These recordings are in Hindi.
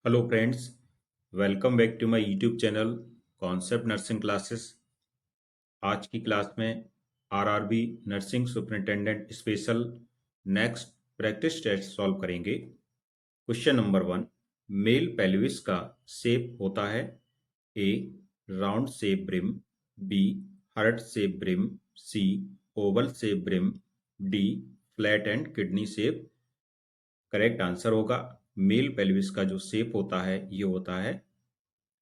Hello friends, welcome back to my YouTube channel concept nursing classes. आज की क्लास में RRB nursing superintendent special next practice test solve करेंगे। क्वेश्चन नंबर 1, मेल पेल्विस का शेप होता है A round shape brim, B heart shape brim, C oval shape brim, D flat and kidney shape. Correct answer होगा मेल पेल्विस का जो शेप होता है ये होता है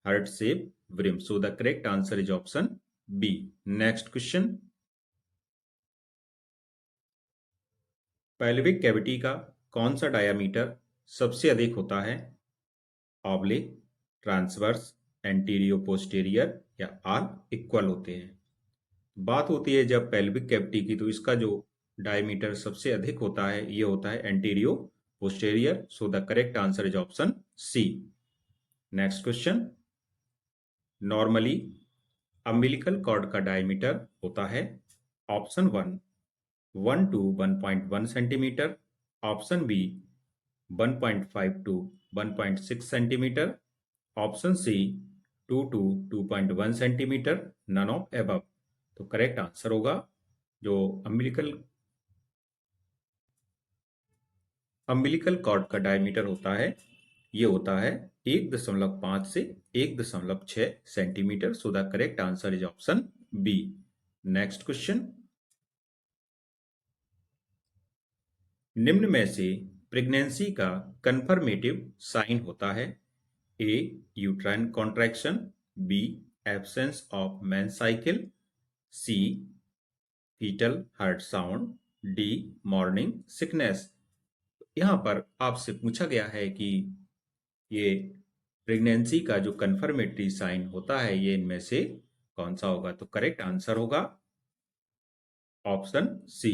heart shape brim. So the correct answer is option B. Next question, pelvic cavity का कौन सा डायामीटर सबसे अधिक होता है? ऑब्लिक, ट्रांसवर्स, एंटीरियो पोस्टीरियर या आल इक्वल होते हैं। बात होती है जब पेल्विक कैविटी की, तो इसका जो डायमीटर सबसे अधिक होता है ये होता है anteroposterior. So the correct answer is option C. Next question, normally umbilical cord का डायमीटर होता है option 1 to 1.1 centimetre, option B 1.5 to 1.6 centimetre, option C 2 to 2.1 centimetre, none of above. तो करेक्ट आंसर होगा जो अम्बिलिकल कॉर्ड का डायमीटर होता है ये होता है 1.5 से 1.6 centimetre. So the correct answer is option B. Next question, निम्न में से प्रेगनेंसी का कंफर्मेटिव साइन होता है A uterine contraction, B absence of menses cycle, C fetal heart sound, D morning sickness. यहाँ पर आपसे पूछा गया है कि ये प्रेगनेंसी का जो कंफर्मेटरी साइन होता है ये इनमें से कौन सा होगा? तो करेक्ट आंसर होगा option C,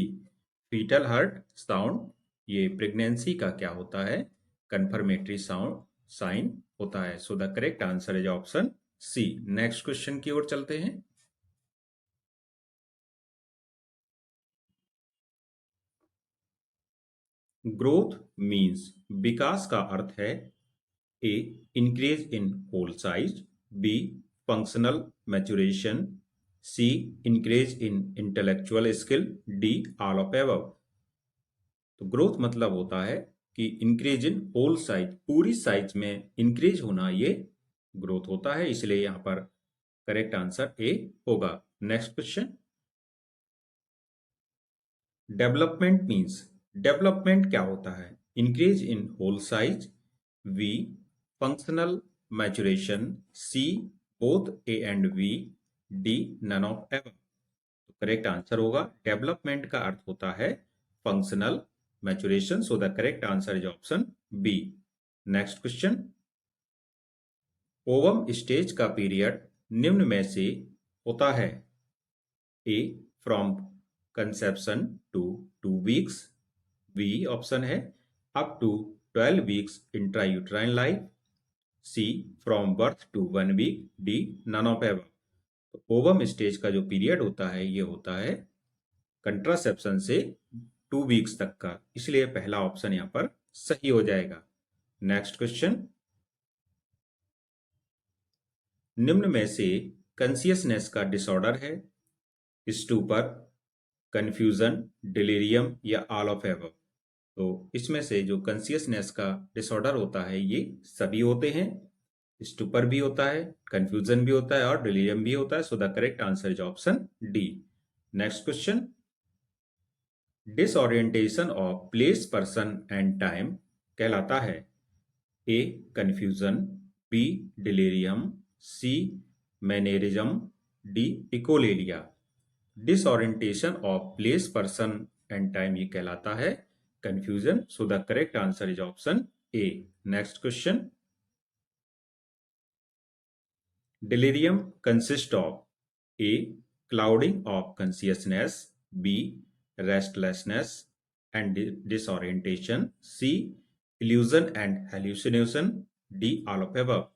fetal heart sound. ये प्रेगनेंसी का क्या होता है? कंफर्मेटरी साउंड साइन होता है। So the correct answer is option C. Next question की ओर चलते हैं। ग्रोथ मीन्स विकास का अर्थ है A increase in whole size, B functional maturation, C increase in intellectual skill, D all of above. तो ग्रोथ मतलब होता है कि इंक्रीज इन होल साइज, पूरी साइज में इंक्रीज होना ये ग्रोथ होता है, इसलिए यहां पर करेक्ट आंसर ए होगा। Next question, development means development क्या होता है? Increase in whole size, B functional maturation, C both A and B, D none of ever. तो करेक्ट आंसर होगा डेवलपमेंट का अर्थ होता है functional maturation. So the correct answer is option B. Next question, ovum stage का पीरियड निम्न में से होता है A from conception to 2 weeks, B option है up to 12 weeks intrauterine life, C from birth to 1 week, D none of ever. तो ओवम स्टेज का जो पीरियड होता है ये होता है कंट्रासेप्शन से 2 वीक्स तक का, इसलिए पहला ऑप्शन यहां पर सही हो जाएगा। नेक्स्ट क्वेश्चन, निम्न में से कॉन्शियसनेस का डिसऑर्डर है स्टूपर, कंफ्यूजन, डिलीरियम या ऑल ऑफ एबव। तो इसमें से जो कॉन्शियसनेस का डिसऑर्डर होता है ये सभी होते हैं, स्टूपर भी होता है, कंफ्यूजन भी होता है और डिलीरियम भी होता है। So the correct answer is option D. Next question, disorientation of place person and time कहलाता है A confusion, B delirium, C mannerism, D echolalia. Disorientation of place person and time ये कहलाता है confusion. So the correct answer is option A. Next question, delirium consists of A. Clouding of consciousness, B. Restlessness and disorientation, C. Illusion and hallucination, D. All of above।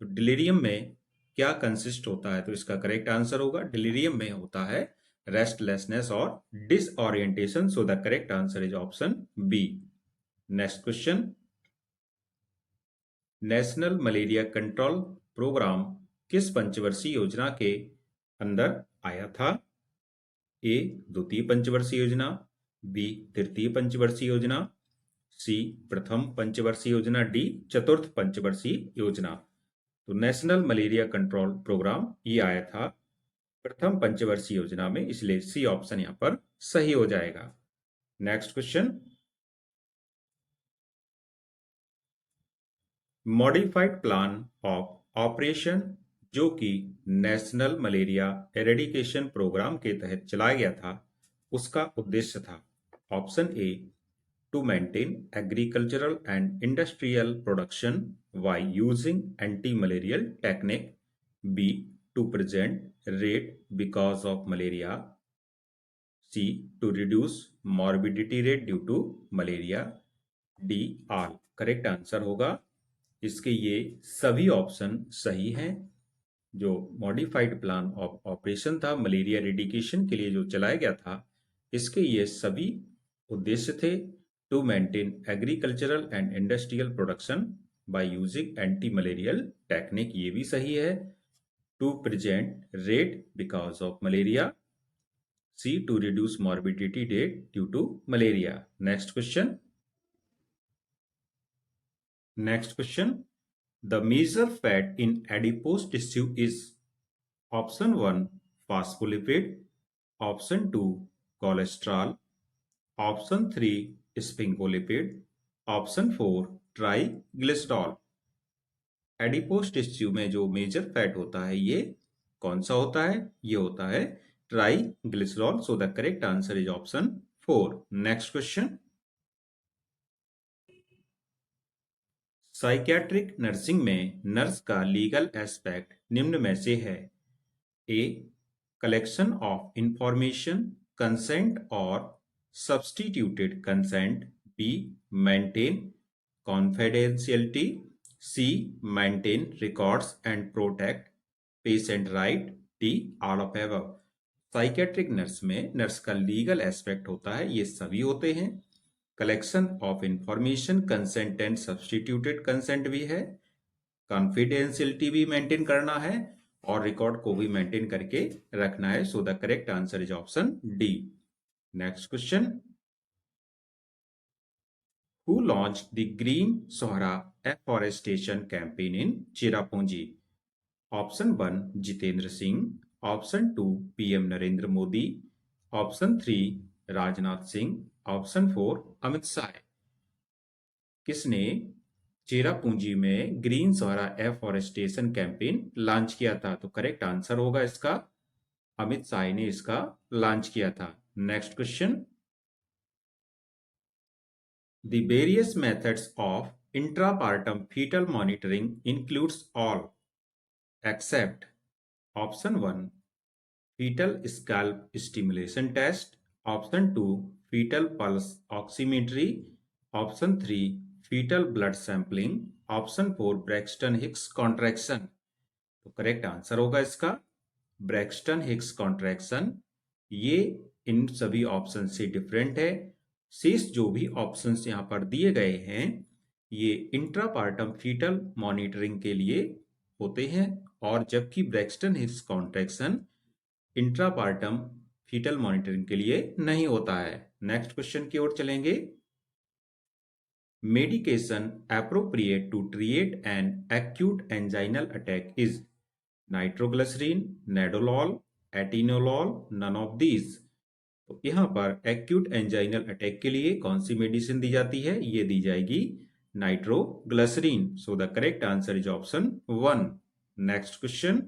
तो डिलीरियम में क्या कंसिस्ट होता है? तो इसका करेक्ट आंसर होगा डिलीरियम में होता है रेस्टलेसनेस और disorientation. So the correct answer is option B. Next question, national malaria control programme किस पंचवर्षीय योजना के अंदर आया था? ए द्वितीय पंचवर्षीय योजना, बी तृतीय पंचवर्षीय योजना, सी प्रथम पंचवर्षीय योजना, डी चतुर्थ पंचवर्षीय योजना। तो नेशनल मलेरिया कंट्रोल प्रोग्राम ये आया था प्रथम पंचवर्षीय योजना में, इसलिए सी ऑप्शन यहां पर सही हो जाएगा। Next question, modified plan of operation जो कि नेशनल मलेरिया एरेडिकेशन प्रोग्राम के तहत चलाया गया था, उसका उद्देश्य था। Option A to maintain agricultural and industrial production by using anti malarial technique, B to prevent rate because of malaria, C to reduce morbidity rate due to malaria, D all. Correct answer होगा इसके ये सभी ऑप्शन सही हैं। जो मॉडिफाइड प्लान ऑफ ऑपरेशन था मलेरिया एरेडिकेशन के लिए जो चलाया गया था, इसके ये सभी उद्देश्य थे। To maintain agricultural and industrial production by using anti malarial technique, ये भी सही है। To prevent rate because of malaria, C to reduce morbidity rate due to malaria. Next question, the major fat in adipose tissue is option 1 phospholipid, option 2 cholesterol, option 3 sphingolipid, option 4 triglycerol. Adipose tissue में जो मेजर फैट होता है ये कौन सा होता है? ये होता है triglycerol. So the correct answer is option 4। Next question, psychiatric nursing में नर्स का लीगल एस्पेक्ट निम्न में से है। A collection of information, consent और substituted consent, B maintain confidentiality, C maintain records and protect patient right, D all of above. Psychiatric nurse में नर्स का लीगल एस्पेक्ट होता है, ये सभी होते हैं। Collection of information, consent and substituted consent भी है, कॉन्फिडेंशियलिटी भी मेंटेन करना है और रिकॉर्ड को भी मेंटेन करके रखना है। So the correct answer is option D. Next question, who launch the green Sohra afforestation campaign in Cherrapunji? Option 1 Jitendra Singh, option 2 PM Narendra Modi, option 3 Rajnath Singh, option 4 Amit Shah. किसने चेरापूंजी में green Sohra afforestation campaign launch किया था? तो करेक्ट आंसर होगा इसका अमित शाह ने इसका लॉन्च किया था। Next question, the various methods of intrapartum fetal monitoring includes all except option 1 fetal scalp stimulation test, option 2 fetal pulse oximetry, option 3 fetal blood sampling, option 4 Braxton Hicks contraction. तो करेक्ट आंसर होगा इसका ब्रैक्सटन हिक्स कॉन्ट्रैक्शन। ये इन सभी ऑप्शन से डिफरेंट है। शेष जो भी ऑप्शंस यहाँ पर दिए गए हैं ये इंट्रापार्टम फीटल मॉनिटरिंग के लिए होते हैं, और जबकि Braxton Hicks contraction intrapartum fetal monitoring के लिए नहीं होता है। नेक्स्ट क्वेश्चन की ओर चलेंगे, medication appropriate to treat an acute anginal attack is nitroglycerin, nadolol, atenolol, none of these. तो यहाँ पर एक्यूट एंजाइनल अटैक के लिए कौन सी मेडिसिन दी जाती है? ये दी जाएगी nitroglycerin. So the correct answer is option 1। Next question,